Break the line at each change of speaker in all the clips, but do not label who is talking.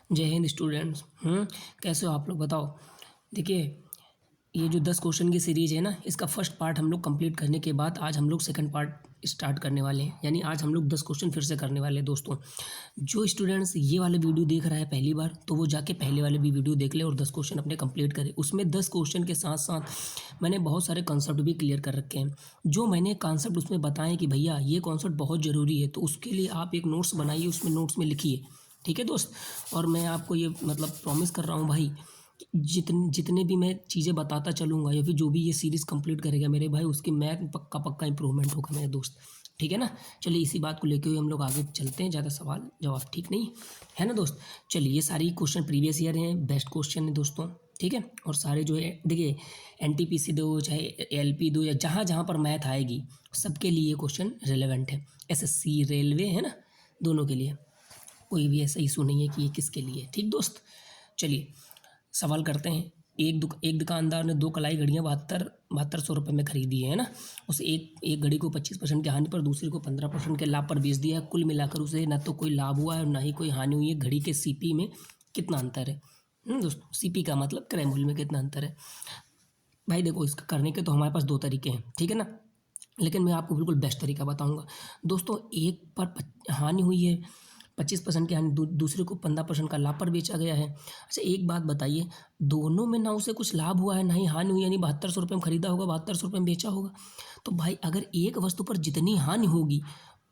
जय हिंद स्टूडेंट्स। कैसे हो आप लोग बताओ। देखिए, ये जो 10 क्वेश्चन की सीरीज़ है ना, इसका फर्स्ट पार्ट हम लोग कंप्लीट करने के बाद आज हम लोग सेकंड पार्ट स्टार्ट करने वाले हैं। यानी आज हम लोग 10 क्वेश्चन फिर से करने वाले हैं दोस्तों। जो स्टूडेंट्स ये वाले वीडियो देख रहा है पहली बार, तो वो जाके पहले वाले भी वीडियो देख ले और 10 क्वेश्चन अपने कंप्लीट करे। उसमें 10 क्वेश्चन के साथ साथ मैंने बहुत सारे कॉन्सेप्ट भी क्लियर कर रखे हैं। जो मैंने कॉन्सेप्ट उसमें बताएं कि भैया ये कॉन्सेप्ट बहुत ज़रूरी है, तो उसके लिए आप एक नोट्स बनाइए, उसमें नोट्स में लिखिए। ठीक है दोस्त। और मैं आपको ये मतलब प्रॉमिस कर रहा हूँ भाई, जितने भी मैं चीज़ें बताता चलूँगा या फिर जो भी ये सीरीज़ कंप्लीट करेगा मेरे भाई, उसकी मैं पक्का पक्का इंप्रूवमेंट होगा मेरे दोस्त। ठीक है ना। चलिए इसी बात को लेकर हुए हम लोग आगे चलते हैं। ज़्यादा सवाल जवाब ठीक नहीं है ना दोस्त। चलिए, ये सारी क्वेश्चन प्रीवियस ईयर हैं, बेस्ट क्वेश्चन है दोस्तों। ठीक है। और सारे जो है देखिए, एनटीपीसी दो चाहे एलपी दो या जहाँ जहाँ पर मैथ आएगी सबके लिए क्वेश्चन रिलेवेंट है। एसएससी रेलवे है ना, दोनों के लिए कोई भी ऐसा इशू नहीं है कि ये किसके लिए। ठीक दोस्त। चलिए सवाल करते हैं। एक दुकानदार ने 2 कलाई घड़ियाँ 7200 रुपये में खरीदी है ना। उसे एक घड़ी को 25% की हानि पर, दूसरी को 15% के लाभ पर बेच दिया है। कुल मिलाकर उसे ना तो कोई लाभ हुआ है और ना ही कोई हानि हुई है। घड़ी के सीपी में कितना अंतर है? दोस्तों, सीपी का मतलब क्रय मूल्य में कितना अंतर है। भाई देखो, इसका करने के तो हमारे पास 2 तरीके हैं, ठीक है ना। लेकिन मैं आपको बिल्कुल बेस्ट तरीका बताऊंगा दोस्तों। एक पर हानि हुई है 25% की हानि, दूसरे को 15% का लाभ पर बेचा गया है। अच्छा एक बात बताइए, दोनों में ना उसे कुछ लाभ हुआ है ना ही हानि हुई, यानी 7200 रुपये में खरीदा होगा, 7200 रुपये में बेचा होगा। तो भाई अगर एक वस्तु पर जितनी हानि होगी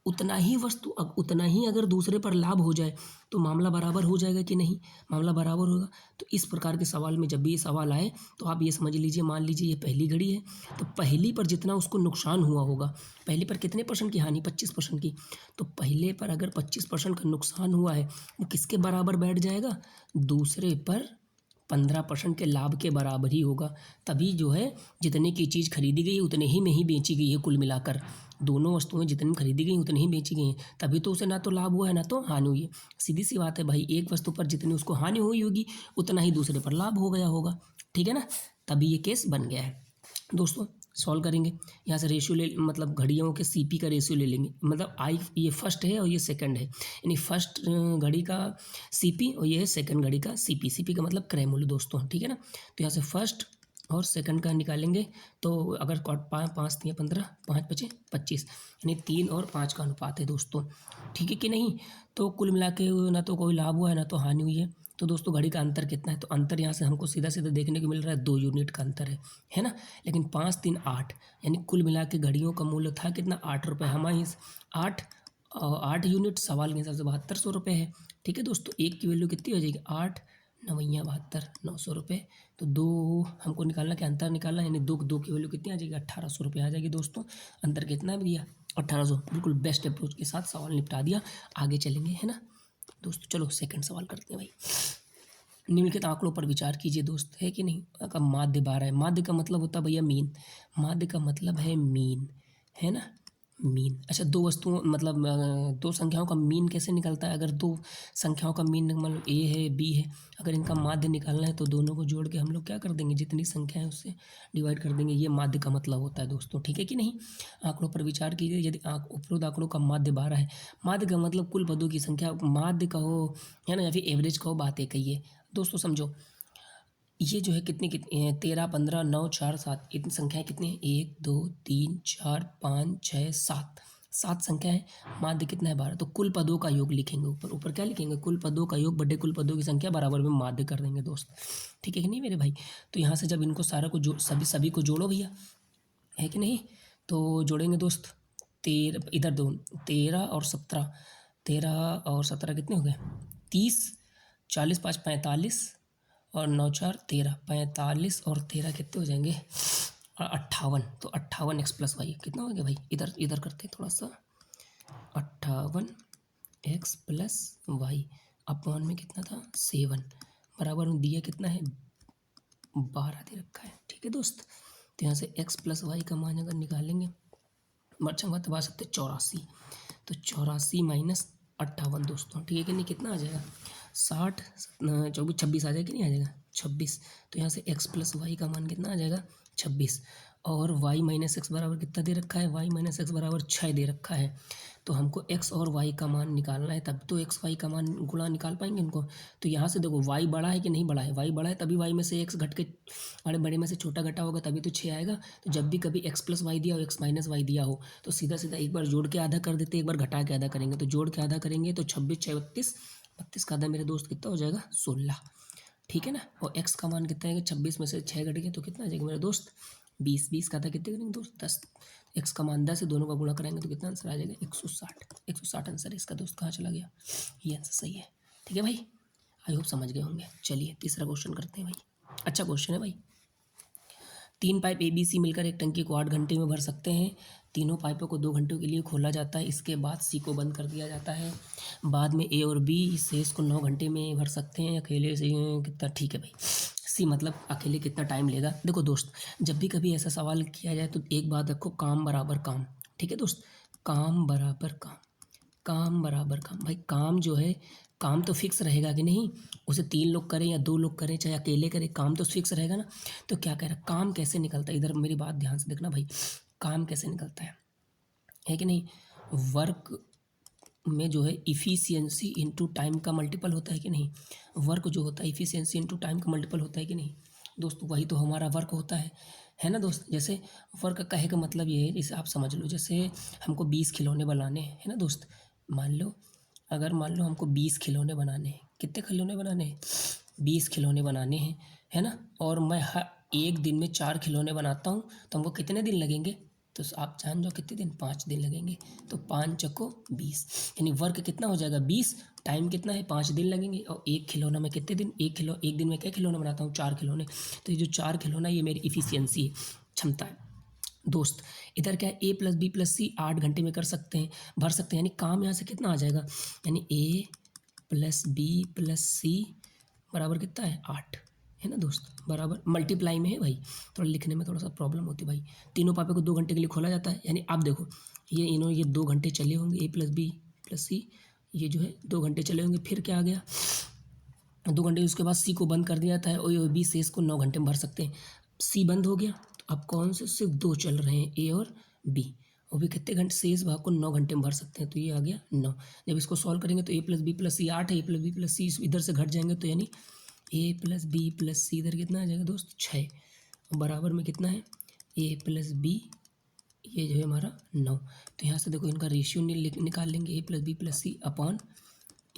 उतना ही अगर दूसरे पर लाभ हो जाए तो मामला बराबर हो जाएगा कि नहीं? मामला बराबर होगा। तो इस प्रकार के सवाल में जब भी ये सवाल आए तो आप ये समझ लीजिए, मान लीजिए ये पहली घड़ी है, तो पहली पर जितना उसको नुकसान हुआ होगा, पहले पर कितने परसेंट की हानि? 25% की। तो पहले पर अगर 25% का नुकसान हुआ है, वो किसके बराबर बैठ जाएगा? दूसरे पर 15% के लाभ के बराबर ही होगा। तभी जो है जितने की चीज़ खरीदी गई उतने ही में ही बेची गई है। कुल मिलाकर दोनों वस्तुएं जितनी में खरीदी गई उतनी ही बेची गई हैं, तभी तो उसे ना तो लाभ हुआ है ना तो हानि हुई है। सीधी सी बात है भाई, एक वस्तु पर जितनी उसको हानि हुई होगी उतना ही दूसरे पर लाभ हो गया होगा। ठीक है ना। तभी ये केस बन गया है दोस्तों। सॉल्व करेंगे। यहाँ से रेशियो ले, मतलब घड़ियों के सीपी का रेशियो ले लेंगे। मतलब आई ये फर्स्ट है और ये सेकंड है, यानी फर्स्ट घड़ी का सीपी और ये है सेकंड घड़ी का सीपी। सीपी का मतलब क्रय मूल्य दोस्तों। ठीक है ना। तो यहाँ से फर्स्ट और सेकंड का निकालेंगे। तो अगर 5 3 15, 5 5 25, यानी 3 और 5 का अनुपात है दोस्तों। ठीक है कि नहीं? तो कुल मिला के ना तो कोई लाभ हुआ है ना तो हानि हुई है। तो दोस्तों घड़ी का अंतर कितना है? तो अंतर यहाँ से हमको सीधा सीधा देखने को मिल रहा है, 2 यूनिट का अंतर है ना। लेकिन 5 3 8, यानी कुल मिला के घड़ियों का मूल्य था कितना? 8 रुपये। हमारे 8 यूनिट सवाल के हिसाब से 7200 रुपये है। ठीक है दोस्तों। एक की वैल्यू कितनी हो जाएगी? 8 9 72, 900 रुपये। तो 2 हमको निकालना, क्या अंतर निकालना, यानी 2 की वैल्यू कितनी आ जाएगी? 1800 रुपये आ जाएगी दोस्तों। अंतर कितना भैया? 1800। बिल्कुल बेस्ट अप्रोच के साथ सवाल निपटा दिया। आगे चलेंगे, है ना दोस्तों। चलो सेकंड सवाल करते हैं भाई। निम्नलिखित आंकड़ों पर विचार कीजिए दोस्त, है कि नहीं। का माध्य 12 है। माध्य का मतलब होता है भैया मीन। माध्य का मतलब है मीन, है ना। मीन। अच्छा, दो वस्तुओं मतलब 2 संख्याओं का मीन कैसे निकलता है? अगर 2 संख्याओं का मीन मतलब ए है बी है, अगर इनका माध्य निकालना है तो दोनों को जोड़ के हम लोग क्या कर देंगे? जितनी संख्या है उससे डिवाइड कर देंगे। ये माध्य का मतलब होता है दोस्तों। ठीक है कि नहीं? आंकड़ों पर विचार कीजिए। यदि उपरोक्त आंकड़ों का माध्य 12 है, माध्य का मतलब कुल पदों की संख्या, माध्य कहो है ना, या फिर एवरेज कहो, बात एक ही है दोस्तों। समझो, ये जो है कितनी कितनी है? 13 15 9 4 7, इतनी संख्याएं कितनी है? 1 2 3 4 5 6 7, 7 संख्या है। माध्य कितना है? 12। तो कुल पदों का योग लिखेंगे। ऊपर ऊपर क्या लिखेंगे? कुल पदों का योग बटे कुल पदों की संख्या बराबर में माध्य कर देंगे दोस्त। ठीक है कि नहीं मेरे भाई? तो यहाँ से जब इनको सारा को सभी को जोड़ो भैया, है कि नहीं? तो जोड़ेंगे दोस्त। 13 इधर दो, 13 और 17, 13 और 17 कितने हो गए? 30, 40 5 45 और 9 4 13, 45 और 13 कितने हो जाएंगे? 58। तो 58 x प्लस वाई कितना हो गया भाई? इधर इधर करते हैं थोड़ा सा। 58 x प्लस वाई अपॉन में कितना था? 7, बराबर में दिया कितना है? 12 दे रखा है। ठीक है दोस्त। तो यहाँ से x प्लस वाई का मान अगर निकालेंगे, बच्चा बात बता सकते 84। तो 84 माइनस 58 दोस्तों। ठीक है कि नहीं? कितना आ जाएगा? 60 24 26 आ जाएगा कि नहीं आ जाएगा? 26। तो यहाँ से x प्लस वाई का मान कितना आ जाएगा? 26। और y माइनस एक्स बराबर कितना दे रखा है, y माइनस एक्स बराबर 6 दे रखा है। तो हमको x और y का मान निकालना है, तब तो x y का मान गुणा निकाल पाएंगे इनको। तो यहाँ से देखो y बड़ा है कि नहीं बड़ा है, y बड़ा है तभी y में से x घट के बड़े में से छोटा घटा होगा तभी तो 6 आएगा। तो जब भी कभी x प्लस वाई दिया हो, x माइनस वाई दिया हो, तो सीधा सीधा एक बार जोड़ के आधा कर देते, एक बार घटा के आधा करेंगे। तो जोड़ के आधा करेंगे तो 26 6 32, 32 का आधा मेरे दोस्त कितना हो जाएगा 16, ठीक है ना। और x का मान कितना है, 26 में से 6 घट गया तो कितना आ जाएगा मेरे दोस्त 20, 20 का था कितने करेंगे दोस्त 10, x का मान 10 है, दोनों का गुणा करेंगे तो कितना आंसर आ जाएगा 160, 160 आंसर है इसका दोस्त। कहाँ चला गया, ये आंसर सही है, ठीक है भाई। आई होप समझ गए होंगे। चलिए तीसरा क्वेश्चन करते हैं भाई, अच्छा क्वेश्चन है भाई। 3 पाइप ABC मिलकर एक टंकी को 8 घंटे में भर सकते हैं। तीनों पाइपों को 2 घंटों के लिए खोला जाता है, इसके बाद C को बंद कर दिया जाता है। बाद में A और B शेष को 9 घंटे में भर सकते हैं अकेले से कितना, ठीक है भाई। C मतलब अकेले कितना टाइम लेगा। देखो दोस्त, जब भी कभी ऐसा सवाल किया जाए तो एक बात रखो, काम बराबर काम, ठीक है दोस्त, काम बराबर काम, काम बराबर काम। भाई काम जो है, काम तो फिक्स रहेगा कि नहीं, उसे 3 लोग करें या 2 लोग करें चाहे अकेले करें, काम तो फिक्स रहेगा ना। तो क्या कह रहा है, काम कैसे निकलता है, इधर मेरी बात ध्यान से देखना भाई, काम कैसे निकलता है कि नहीं। वर्क में जो है इफ़िशियंसी इंटू टाइम का मल्टीपल होता है कि नहीं, वर्क जो होता है इफ़िशियंसी इंटू टाइम का मल्टीपल होता है कि नहीं दोस्त, वही तो हमारा वर्क होता है ना दोस्त। जैसे वर्क कहे का मतलब ये है, जैसे आप समझ लो, जैसे हमको 20 खिलौने बनाने हैं, है ना दोस्त। मान लो हमको 20 खिलौने बनाने हैं, कितने खिलौने बनाने हैं 20 खिलौने बनाने हैं, है ना। और मैं एक दिन में 4 खिलौने बनाता हूँ, तो हमको कितने दिन लगेंगे, तो आप जान जाओ कितने दिन, 5 दिन लगेंगे। तो 5 चक्को 20, यानी वर्क कितना हो जाएगा 20, टाइम कितना है 5 दिन लगेंगे। और एक खिलौना में कितने दिन, एक दिन में क्या खिलौने बनाता हूँ 4 खिलौने। तो ये जो 4 खिलौना ये मेरी इफ़िशियंसी है, क्षमता है दोस्त। इधर क्या है, A प्लस बी प्लस सी 8 घंटे में कर सकते हैं, भर सकते हैं, यानी काम यहाँ से कितना आ जाएगा, यानी A प्लस बी प्लस सी बराबर कितना है 8, है ना दोस्त, बराबर मल्टीप्लाई में है भाई, थोड़ा लिखने में थोड़ा सा प्रॉब्लम होती है भाई। तीनों पापे को 2 घंटे के लिए खोला जाता है, यानी आप देखो ये 2 घंटे चले होंगे, A प्लस बी प्लस सी, ये जो है 2 घंटे चले होंगे। फिर क्या आ गया 2 घंटे, उसके बाद C को बंद कर दिया जाता है, और B शेष को 9 घंटे में भर सकते हैं। C बंद हो गया, तो अब कौन से सिर्फ 2 चल रहे हैं, A और B, और भी कितने घंटे, शेष भाग को 9 घंटे में भर सकते हैं, तो ये आ गया 9। जब इसको सॉल्व करेंगे तो A प्लस बी प्लस सी 8 है, A प्लस बी प्लस सी इधर से घट जाएंगे, तो यानी A प्लस बी प्लस सी इधर कितना आ जाएगा दोस्त 6, बराबर में कितना है A प्लस बी, ये जो है हमारा 9। तो यहाँ से देखो इनका रेशियो निकाल लेंगे, A plus B plus C upon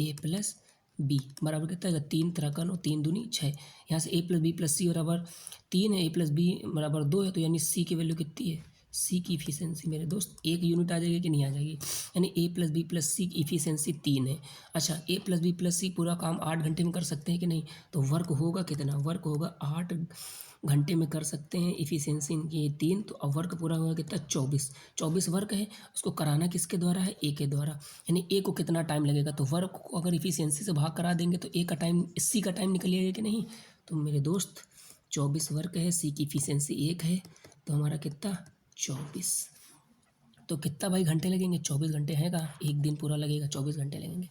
A plus B बराबर कितना है 3 तरह का 9, 3 दूनी 6। यहाँ से A प्लस बी प्लस सी बराबर 3 है, A प्लस बी बराबर 2 है, तो यानी C की वैल्यू कितनी है, C की इफिशियंसी मेरे दोस्त 1 यूनिट आ जाएगी कि नहीं आ जाएगी, यानी A प्लस बी प्लस सी की इफिशियंसी 3 है। अच्छा A प्लस बी प्लस सी पूरा काम 8 घंटे में कर सकते हैं कि नहीं, तो वर्क होगा कितना, वर्क होगा 8 घंटे में कर सकते हैं, इफिशियंसी इनकी 3, तो अब वर्क पूरा होगा कितना 24 वर्क है, उसको कराना किसके द्वारा है, A के द्वारा, यानी A को कितना टाइम लगेगा, तो वर्क को अगर इफिशियंसी से भाग करा देंगे तो A का टाइम C का टाइम निकलेगा कि नहीं। तो मेरे दोस्त 24 वर्क है, C की इफिशियंसी 1 है, तो हमारा कितना 24, तो कितना भाई घंटे लगेंगे 24 घंटे है का, एक दिन पूरा लगेगा 24 घंटे लगेंगे।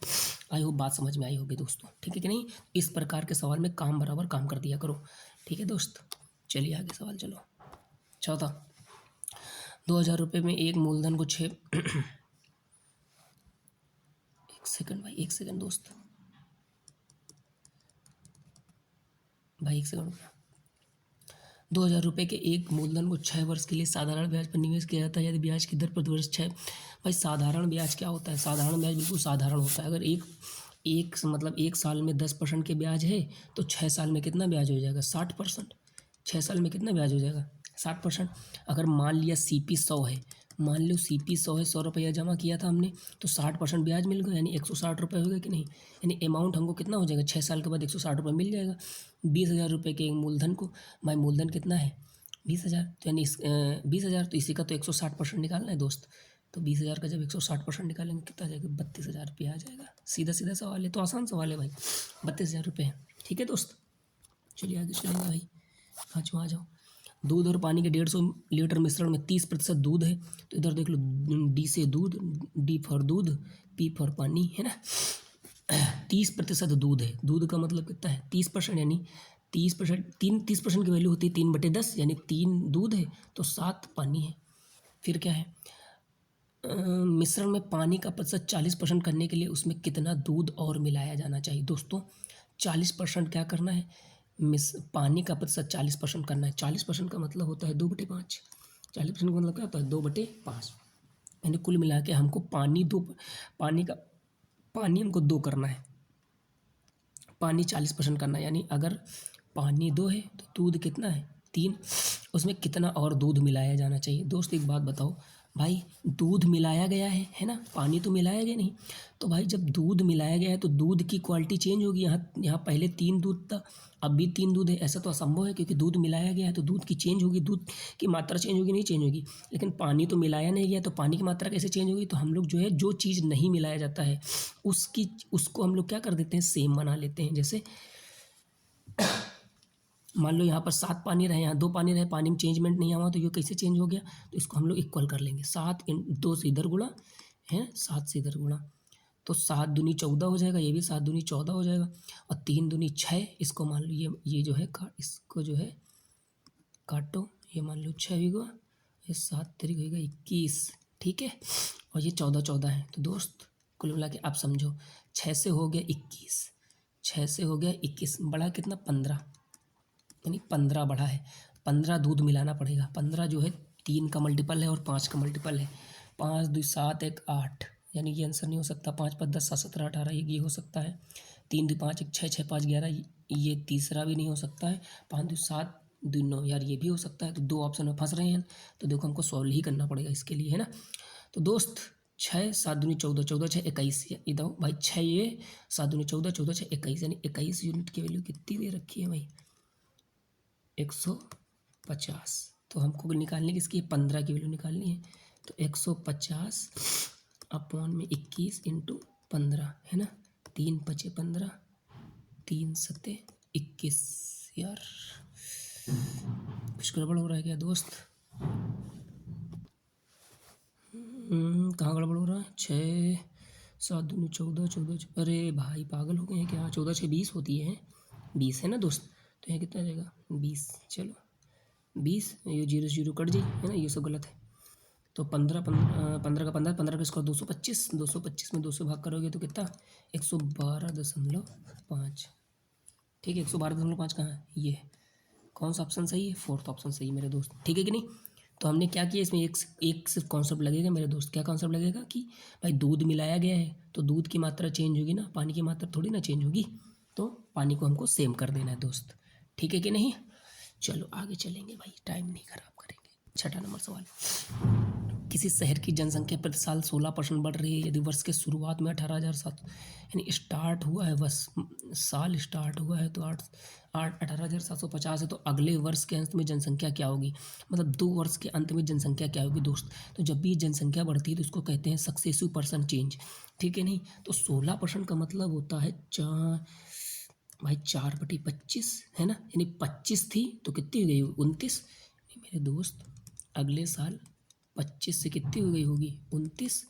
आई होप बात समझ में आई होगी दोस्तों, ठीक है कि नहीं। इस प्रकार के सवाल में काम बराबर काम कर दिया करो, ठीक है दोस्त। चलिए आगे सवाल चलो। चौथा, 2000 रुपये में एक मूलधन को 6 एक सेकंड भाई, एक सेकंड दोस्त भाई, एक सेकंड। 2000 रुपये के एक मूलधन को 6 वर्ष के लिए साधारण ब्याज पर निवेश किया जाता है, यदि ब्याज की दर प्रतिवर्ष 6। भाई साधारण ब्याज क्या होता है, साधारण ब्याज बिल्कुल साधारण होता है। अगर मतलब 1 साल में 10% के ब्याज है, तो 6 साल में कितना ब्याज हो जाएगा 60%, 6 साल में कितना ब्याज हो जाएगा 60%। अगर मान लिया CP 100 है, मान लो CP 100 है, 100 रुपया जमा किया था हमने, तो 60% ब्याज मिल गया, यानी 160 रुपये हो गए कि नहीं, यानी अमाउंट हमको कितना हो जाएगा 6 साल के बाद 160 रुपये मिल जाएगा। 20,000 रुपये के एक मूलधन को, भाई मूलधन कितना है 20,000, तो यानी 20,000, तो इसी का तो 160% निकालना है दोस्त। तो 20,000 का जब 160% निकालेंगे कितना आ जाएगा 32,000 रुपये आ जाएगा। सीधा सीधा सवाल है, तो आसान सवाल है भाई, 32,000 रुपये है, ठीक है दोस्त। चलिए आगे चलेंगे भाई, पाँचवा आ जाओ। दूध और पानी के 150 लीटर मिश्रण में 30% दूध है, तो इधर देख लो D से दूध, D फॉर दूध, P फॉर पानी, है ना। 30% दूध है, दूध का मतलब कितना है 30%, यानी 30%, 30% की वैल्यू होती है 3/10, यानी 3 दूध है तो 7 पानी है। फिर क्या है, मिश्रण में पानी का प्रतिशत 40% करने के लिए उसमें कितना दूध और मिलाया जाना चाहिए। दोस्तों 40% क्या करना है, पानी का प्रतिशत 40% करना है। 40% का मतलब होता है 2/5। 40% का मतलब क्या होता है 2/5, यानी कुल मिला के हमको पानी हमको 2 करना है, पानी 40% करना है। यानी अगर पानी 2 है तो दूध कितना है 3, उसमें कितना और दूध मिलाया जाना चाहिए। दोस्त एक बात बताओ भाई, दूध मिलाया गया है ना, पानी तो मिलाया गया नहीं। तो भाई जब दूध मिलाया गया है तो दूध की क्वालिटी चेंज होगी। यहाँ पहले 3 दूध था, अब भी 3 दूध है, ऐसा तो असंभव है, क्योंकि दूध मिलाया गया है तो दूध की चेंज होगी, दूध की मात्रा चेंज होगी, नहीं चेंज होगी। लेकिन पानी तो मिलाया नहीं गया, तो पानी की मात्रा कैसे चेंज होगी। तो हम लोग जो है, जो चीज़ नहीं मिलाया जाता है उसको हम लोग क्या कर देते हैं, सेम बना लेते हैं। जैसे मान लो यहाँ पर 7 पानी रहे, यहाँ 2 पानी रहे, पानी में चेंजमेंट नहीं हुआ, तो ये कैसे चेंज हो गया, तो इसको हम लोग इक्वल कर लेंगे। 2 से इधर गुणा है, 7 से इधर गुणा, तो 7 दूनी 14 हो जाएगा, ये भी 7 दूनी 14 हो जाएगा, और 3 दूनी 6। इसको मान लो ये जो है इसको जो है काटो, ये मान लो 6 भी हुआ, ये 7 तरीक होगा 21, ठीक है, और ये 14 14 है। तो दोस्त कुल मिला के आप समझो, 6 से हो गया 21, 6 से हो गया 21, बड़ा कितना 15, यानी 15 बढ़ा है। 15 दूध मिलाना पड़ेगा। 15 जो है 3 का मल्टीपल है और 5 का मल्टीपल है। 5 2 7 1 8, यानी ये आंसर नहीं हो सकता। 5 5 10 7 17 18, ये हो सकता है। 3 2 5 1 6 6 5 11, ये तीसरा भी नहीं हो सकता है। 5 2 7 2 9, यार ये भी हो सकता है। तो 2 ऑप्शन में फंस रहे हैं, तो देखो हमको सॉल्व ही करना पड़ेगा इसके लिए, है ना। तो दोस्त 6 7 दूनी 14, 14 6 21, इधर भाई 6 ये 7 दूनी 14, 14 6 21, यानी 21 यूनिट की वैल्यू कितनी दे रखी है भाई, 150। तो हमको निकालने की इसकी 15 की वैल्यू निकालनी है, तो 150 अपॉन में 21 इंटू 15, है ना। 3 5 15, 3 7 21। यार कुछ गड़बड़ हो रहा है क्या दोस्त, कहाँ गड़बड़ हो रहा है। 6 7 दूनी 14, 14 अरे भाई पागल हो गए हैं क्या, 14 6 20 होती है, 20 है ना दोस्त। तो यहाँ कितना रहेगा 20, चलो 20, ये 0 0 कट जाए, है ना, ये सब गलत है। तो 15 का 15 का स्क्वायर 225, 225 में 2 से भाग करोगे तो कितना 112.5, ठीक है। 112.5 कहाँ है, ये कौन सा ऑप्शन सही है, 4th ऑप्शन सही मेरे दोस्त, ठीक है कि नहीं। तो हमने क्या किया, इसमें एक सिर्फ कॉन्सेप्ट लगेगा मेरे दोस्त। क्या कॉन्सेप्ट लगेगा कि भाई दूध मिलाया गया है तो दूध की मात्रा चेंज होगी ना, पानी की मात्रा थोड़ी ना चेंज होगी। तो पानी को हमको सेम कर देना है दोस्त, ठीक है कि नहीं। चलो आगे चलेंगे भाई, टाइम नहीं खराब करेंगे। 6ठा नंबर सवाल, किसी शहर की जनसंख्या प्रति साल 16% बढ़ रही है। यदि वर्ष के शुरुआत में 18,700, यानी स्टार्ट हुआ है बस, साल स्टार्ट हुआ है तो 18,750 है, तो अगले वर्ष के अंत में जनसंख्या क्या होगी, मतलब 2 वर्ष के अंत में जनसंख्या क्या होगी दोस्त। तो जब भी जनसंख्या बढ़ती है तो उसको कहते हैं सक्सेसिव परसेंट चेंज, ठीक है नहीं। तो 16% का मतलब होता है भाई 4/25, है ना, यानी 25 थी तो कितनी हो गई 29, मेरे दोस्त अगले साल 25 से कितनी हो गई होगी 29,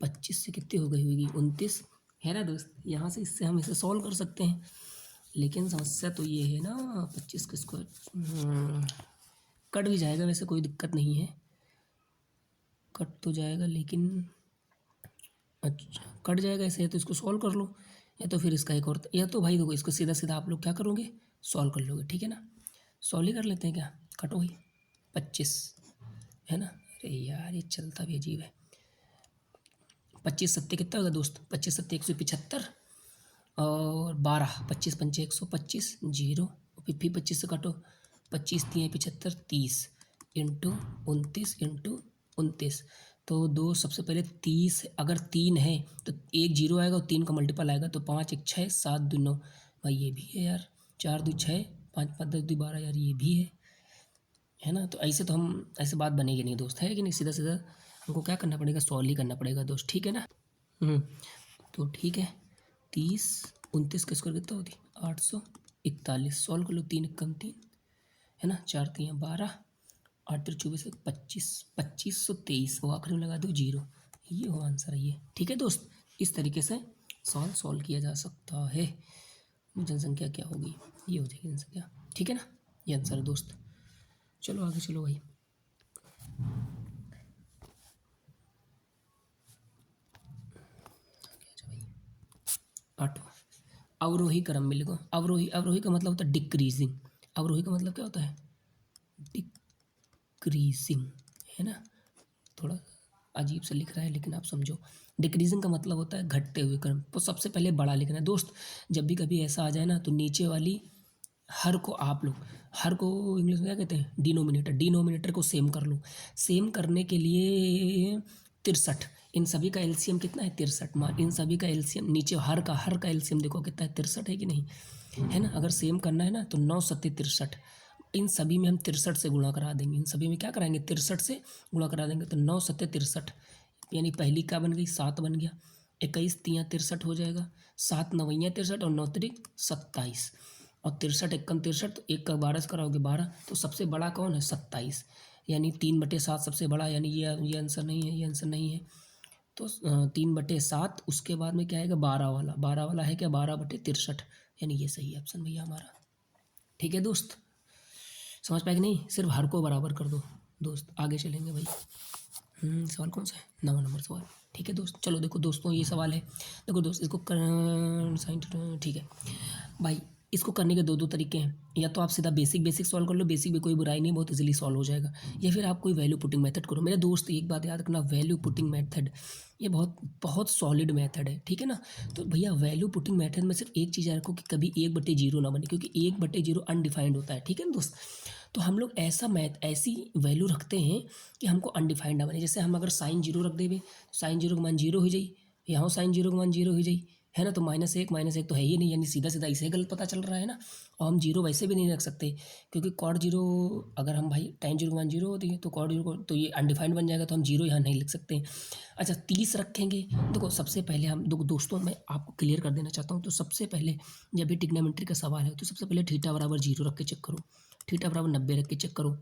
25 से कितनी हो गई होगी 29, है ना दोस्त। यहाँ से इससे हम इसे सॉल्व कर सकते हैं, लेकिन समस्या तो ये है ना 25 का स्क्वायर कट भी जाएगा, वैसे कोई दिक्कत नहीं है, कट तो जाएगा, लेकिन अच्छा कट जाएगा ऐसे, या तो इसको सॉल्व कर लो, या तो फिर इसका एक और, या तो भाई देखो इसको सीधा सीधा आप लोग क्या करोगे, सॉल्व कर लोगे, ठीक है ना। सॉल्व ही कर लेते हैं क्या, कटो भाई 25, है ना। अरे यार ये चलता भी अजीब है। 25 सत्ते कितना होगा दोस्त, 25 सत्ते 175, और 12, 25 पंचे 125, 0, फिर 25 से काटो, 25 3 75, 30 इंटू 29 इंटू 29, तो दो सबसे पहले 30, अगर 3 है तो एक 0 आएगा और 3 का मल्टीपल आएगा, तो 5 1 6 7 2 9, भाई ये भी है यार, 4 2 6 5 5 10 2 12, यार ये भी है ना। तो ऐसे तो हम ऐसे बात बनेगी नहीं दोस्त, है कि नहीं। सीधा सीधा हमको क्या करना पड़ेगा, सॉल्व ही करना पड़ेगा दोस्त, ठीक है ना। तो ठीक है, 30 29 का स्क्वायर कितना होती 841, सॉल्व कर लो, 3 कम 3, है ना, 4 3 12, 8 3 24 25, 2523, वो आखिरी में लगा दो 0, ये हो आंसर है ये, ठीक है दोस्त। इस तरीके से सॉल्व किया जा सकता है। जनसंख्या क्या होगी, ये हो जाएगी जनसंख्या। ठीक है ना, ये आंसर है दोस्त। चलो आगे चलो भाई। आठवां, अवरोही क्रम में लिखो। अवरोही, अवरोही का मतलब होता है डिक्रीजिंग। अवरोही का मतलब क्या होता है? डिक्रीजिंग, है ना। थोड़ा अजीब से लिख रहा है लेकिन आप समझो। डिक्रीजिंग का मतलब होता है घटते हुए क्रम। तो सबसे पहले बड़ा लिखना है दोस्त। जब भी कभी ऐसा आ जाए ना तो नीचे वाली हर को आप लोग, हर को इंग्लिश में क्या कहते हैं? डिनोमिनेटर। डिनोमिनेटर को सेम कर लो। सेम करने के लिए 63, इन सभी का एलसीएम कितना है? 63। मान इन सभी का एलसीएम नीचे हर का एलसीएम देखो कितना है? 63 है कि नहीं, है ना। अगर सेम करना है ना तो 9 सत्ते 63, इन सभी में हम 63 से गुणा करा देंगे। इन सभी में क्या कराएंगे? 63 से गुणा करा देंगे। तो 9 सत्ते 63, यानी पहली क्या बन गई? 7 बन गया। 21 तियाँ 63 हो जाएगा। 7 नवैयाँ 63 और 9 तिरिक 27, और 63 एकम 63, तो एक का 12 से कराओगे 12, तो सबसे बड़ा कौन है? 27, यानी 3/7 सबसे बड़ा, यानी ये आंसर नहीं है, ये आंसर नहीं है। तो 3/7, उसके बाद में क्या आएगा? 12 वाला। 12 वाला है क्या? 12/63, यानी ये सही ऑप्शन भैया हमारा। ठीक है दोस्त, समझ पाए कि नहीं? सिर्फ हर को बराबर कर दो दोस्त। आगे चलेंगे भाई। सवाल कौन सा है? 9वां नंबर सवाल। ठीक है दोस्त, चलो देखो दोस्तों ये सवाल है। देखो दोस्त इसको साइन, ठीक है भाई। इसको करने के दो दो तरीके हैं। या तो आप सीधा बेसिक सॉल्व कर लो, बेसिक में कोई बुराई नहीं, बहुत इजीली सॉल्व हो जाएगा। या फिर आप कोई वैल्यू पुटिंग मेथड करो। मेरे दोस्त एक बात याद रखना, वैल्यू पुटिंग मेथड ये बहुत बहुत सॉलिड मेथड है, ठीक है ना। तो भैया वैल्यू पुटिंग मेथड में सिर्फ एक चीज़ याद रखो कि कभी 1/0 ना बने, क्योंकि 1/0 अनडिफाइंड होता है, ठीक है ना दोस्त। तो हम लोग ऐसी वैल्यू रखते हैं कि हमको अनडिफाइंड ना बने। जैसे हम अगर साइन 0 रख देवे, साइन 0 का मान 0 हो जाई, यहाँ साइन 0 का मान 0 हो जाई, है ना। तो -1 तो है ही नहीं, यानी सीधा सीधा इसे गलत पता चल रहा है ना। और हम 0 वैसे भी नहीं रख सकते, क्योंकि कॉट 0, अगर हम भाई tan 0 का मान 0 होती है तो कॉट 0 को तो ये अनडिफाइंड बन जाएगा, तो हम 0 यहाँ नहीं लिख सकते। अच्छा 30 रखेंगे। देखो सबसे पहले हम दोस्तों मैं आपको क्लियर कर देना चाहता हूँ। तो सबसे पहले जब भी ट्रिग्नोमेट्री का सवाल है तो सबसे पहले थीटा बराबर 0 रख के चेक करो, थीटा बराबर 90 रख के चेक करो।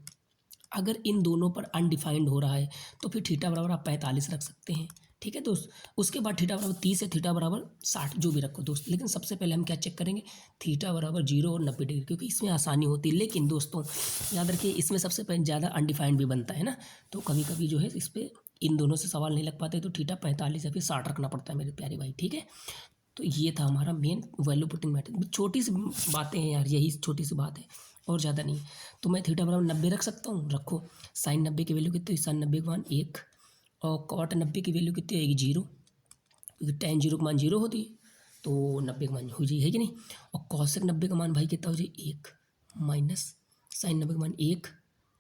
अगर इन दोनों पर अनडिफाइंड हो रहा है तो फिर थीटा बराबर आप 45 रख सकते हैं, ठीक है दोस्त। उसके बाद थीटा बराबर 30 है, थीटा बराबर 60, जो भी रखो दोस्त। लेकिन सबसे पहले हम क्या चेक करेंगे? थीटा बराबर 0 और 90 डिग्री, क्योंकि इसमें आसानी होती है। लेकिन दोस्तों याद रखिए इसमें सबसे पहले ज़्यादा अनडिफाइंड भी बनता है ना, तो कभी कभी जो है इस पर इन दोनों से सवाल नहीं लग पाते, तो थीटा 45 या फिर 60 रखना पड़ता है मेरे प्यारे भाई, ठीक है। तो ये था हमारा मेन वैल्यू पुटिंग मेथड। छोटी सी बातें हैं यार, यही छोटी सी बात है और ज़्यादा नहीं। तो मैं थीटा बराबर 90 रख सकता हूँ, रखो। साइन 90 की वैल्यू कितनी? साइन 90 का मान 1, और कॉट 90 की वैल्यू कितनी आएगी? 0, क्योंकि tan 0 का मान 0 होती है, तो 90 का मान हो जाए, है कि नहीं। और कॉसेक 90 का मान भाई कितना हो जाए? 1, माइनस साइन 90 का मान 1,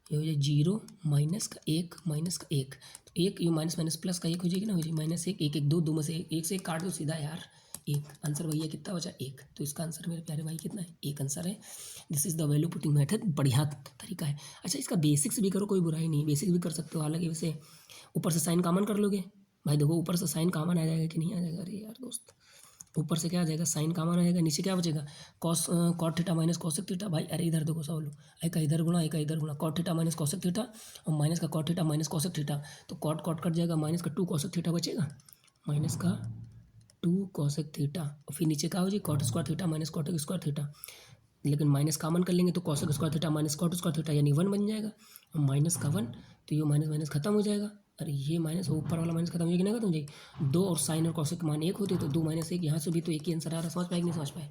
ये हो जाए 0 माइनस का 1 माइनस का 1, तो 1 ये माइनस माइनस प्लस का 1 हो जाएगी ना, हो जाएगी -1, 1 1 2, 2 में से 1 से 1 काट दो सीधा यार, 1 आंसर भैया कितना बचा? 1। तो इसका आंसर मेरे प्यारे भाई कितना है? 1 आंसर है। This is the value putting method, बढ़िया तरीका है। अच्छा इसका बेसिक्स भी करो, कोई बुराई नहीं, बेसिक्स भी कर सकते हो। हालांकि वैसे ऊपर से साइन कॉमन कर लोगे भाई, देखो ऊपर से साइन कॉमन आ जाएगा कि नहीं आ जाएगा? अरे यार दोस्त ऊपर से क्या आ जाएगा? साइन कॉमन आ जाएगा, नीचे क्या बचेगा? Cot theta minus cosec theta. भाई अरे इधर देखो सब लोग, एक का इधर गुणा, एक का इधर गुणा, cot theta minus cosec theta, और माइनस का cot theta minus cosec theta, तो कॉट कॉट कट जाएगा, माइनस का 2 कॉसेक थीटा बचेगा, माइनस का 2 कॉसेक थीटा, और फिर नीचे क्या हो जाए? Cot square theta minus cosec square theta. लेकिन माइनस कॉमन कर लेंगे तो cosec square theta minus cot square theta, यानी 1 बन जाएगा, और माइनस का 1, तो ये माइनस माइनस खत्म हो जाएगा। अरे ये माइनस ऊपर वाला माइनस खत्म हो जाएगी ना, खत्म हो जाएगी। 2 और साइन और कॉसेक मान 1 होते तो 2 - 1, यहाँ से भी तो एक ही आंसर आ रहा। समझ पाए कि नहीं समझ पाए?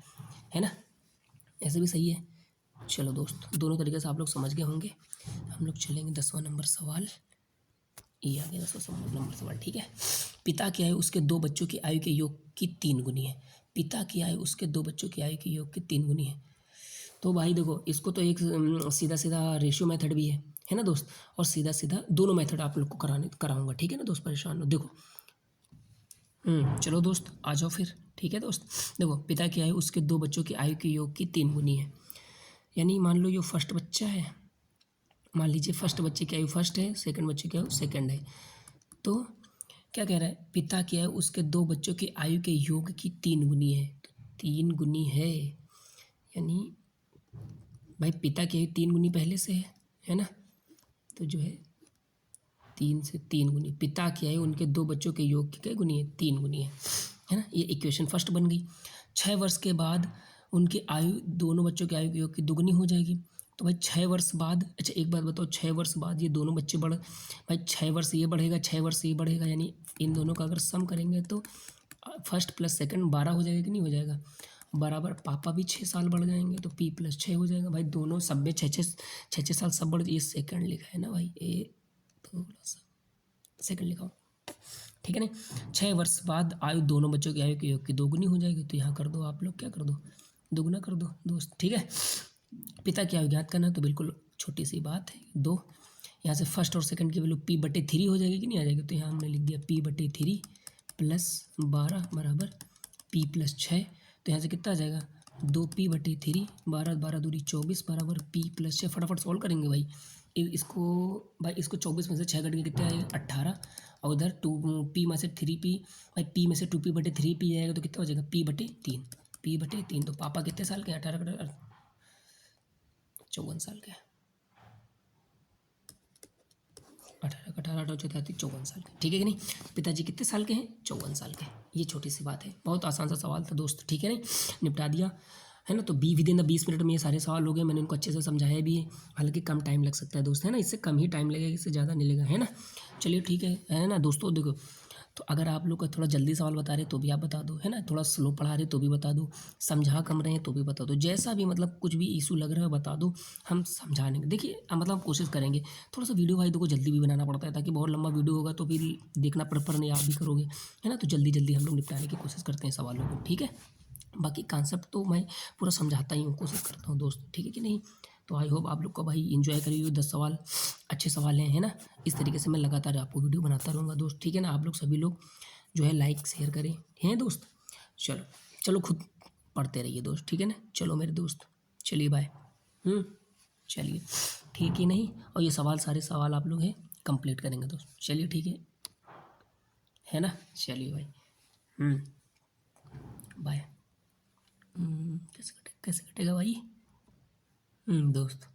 है ना, ऐसे भी सही है। चलो दोस्त दोनों तरीके से आप लोग समझ गए होंगे। हम लोग चलेंगे 10वां नंबर सवाल। ये आ गया 10वां नंबर सवाल, ठीक है। पिता की आयु उसके 2 बच्चों की आयु के योग की 3 गुनी है। पिता की आयु उसके 2 बच्चों की आयु के योग की 3 गुनी है। तो भाई देखो इसको तो एक सीधा सीधा रेशियो मेथड भी है ना दोस्त, और सीधा सीधा दोनों मेथड आप लोग को कराऊंगा, ठीक है ना दोस्त, परेशान हो। देखो चलो दोस्त आ जाओ फिर, ठीक है दोस्त। देखो पिता की आयु उसके 2 बच्चों की आयु के योग की 3 गुनी है। यानी मान लो ये फर्स्ट बच्चा है, मान लीजिए फर्स्ट बच्चे की आयु फर्स्ट है, सेकंड बच्चे की आयु सेकंड है। तो क्या कह रहा है? पिता की आयु उसके 2 बच्चों की आयु के योग की 3 गुनी है। 3 गुनी है, यानी भाई पिता की आयु 3 गुनी पहले से है ना, तो जो है 3 से 3 गुनी पिता की आयु उनके 2 बच्चों के योग की क्या गुनी है? 3 गुनी है ना। ये इक्वेशन फर्स्ट बन गई। 6 वर्ष के बाद उनकी आयु, दोनों बच्चों की आयु की दुगनी हो जाएगी। तो भाई 6 वर्ष बाद, अच्छा एक बात बताओ, 6 वर्ष बाद ये दोनों बच्चे भाई 6 वर्ष ये बढ़ेगा, 6 वर्ष ये बढ़ेगा, यानी इन दोनों का अगर सम करेंगे तो फर्स्ट प्लस सेकंड 12 हो जाएगा कि नहीं हो जाएगा, बराबर पापा भी 6 साल बढ़ जाएंगे तो P+6 हो जाएगा। भाई दोनों सब में 6 6 साल सब बढ़, ये सेकंड लिखा है ना भाई, ये थोड़ा सा सेकंड लिखा हो, ठीक है ना। 6 वर्ष बाद आयु, दोनों बच्चों की आयु के योग की दोगुनी हो जाएगी। तो यहाँ कर दो आप लोग, क्या कर दो, दोगुना कर दो दोस्त, ठीक है। पिता की आयु ज्ञात करना है, तो बिल्कुल छोटी सी बात है, 2। यहाँ से फर्स्ट और सेकंड की वैल्यू P/3 हो जाएगी कि नहीं आ जाएगी, तो यहाँ हमने लिख दिया P/3 + 12 बराबर P+6। तो यहाँ से कितना आ जाएगा, 2P/3, 12 12 दूनी 24 बराबर P+6। फटाफट सॉल्व करेंगे भाई इसको। भाई इसको 24 में से 6 घट के कितने आएगा, 18, और उधर 2P में से 3P, भाई P में से 2P/3P आएगा तो कितना हो जाएगा, P/3, P/3। तो पापा कितने साल के, 54 साल के, 18 54 साल के, ठीक है कि नहीं। पिताजी कितने साल के हैं, 54 साल के। ये छोटी सी बात है, बहुत आसान सा सवाल था दोस्त, ठीक है नहीं, निपटा दिया है ना। तो विदिन 20 मिनट में ये सारे सवाल हो गए, मैंने इनको अच्छे से समझाया भी है। हालांकि कम टाइम लग सकता है दोस्त, है ना, इससे कम ही टाइम लगेगा, इससे ज़्यादा नहीं लगेगा, है ना। चलिए ठीक है ना दोस्तों। देखो, तो अगर आप लोग का थोड़ा जल्दी सवाल बता रहे तो भी आप बता दो, है ना, थोड़ा स्लो पढ़ा रहे तो भी बता दो, समझा कम रहे हैं तो भी बता दो, जैसा भी मतलब कुछ भी इशू लग रहा है बता दो, हम समझाने के, देखिए मतलब हम कोशिश करेंगे। थोड़ा सा वीडियो भाई देखो जल्दी भी बनाना पड़ता है, ताकि बहुत लंबा वीडियो होगा तो फिर देखना पर नहीं आप भी करोगे, है ना। तो जल्दी जल्दी हम लोग निपटाने की कोशिश करते हैं सवालों को, ठीक है। बाकी कॉन्सेप्ट तो मैं पूरा समझाता ही हूँ, कोशिश करता हूँ दोस्त, ठीक है कि नहीं। तो आई होप आप लोग को भाई इन्जॉय करिए, 10 सवाल अच्छे सवाल हैं, है ना। इस तरीके से मैं लगातार आपको वीडियो बनाता रहूँगा दोस्त, ठीक है ना। आप लोग सभी लोग जो है लाइक शेयर करें, हैं दोस्त। चलो चलो खुद पढ़ते रहिए दोस्त, ठीक है ना। चलो मेरे दोस्त, चलिए बाय। चलिए ठीक ही नहीं, और ये सवाल सारे सवाल आप लोग हैं कंप्लीट करेंगे दोस्त, चलिए ठीक है ना। चलिए भाई, बाय। कैसे कटेगा भाई, दोस्त।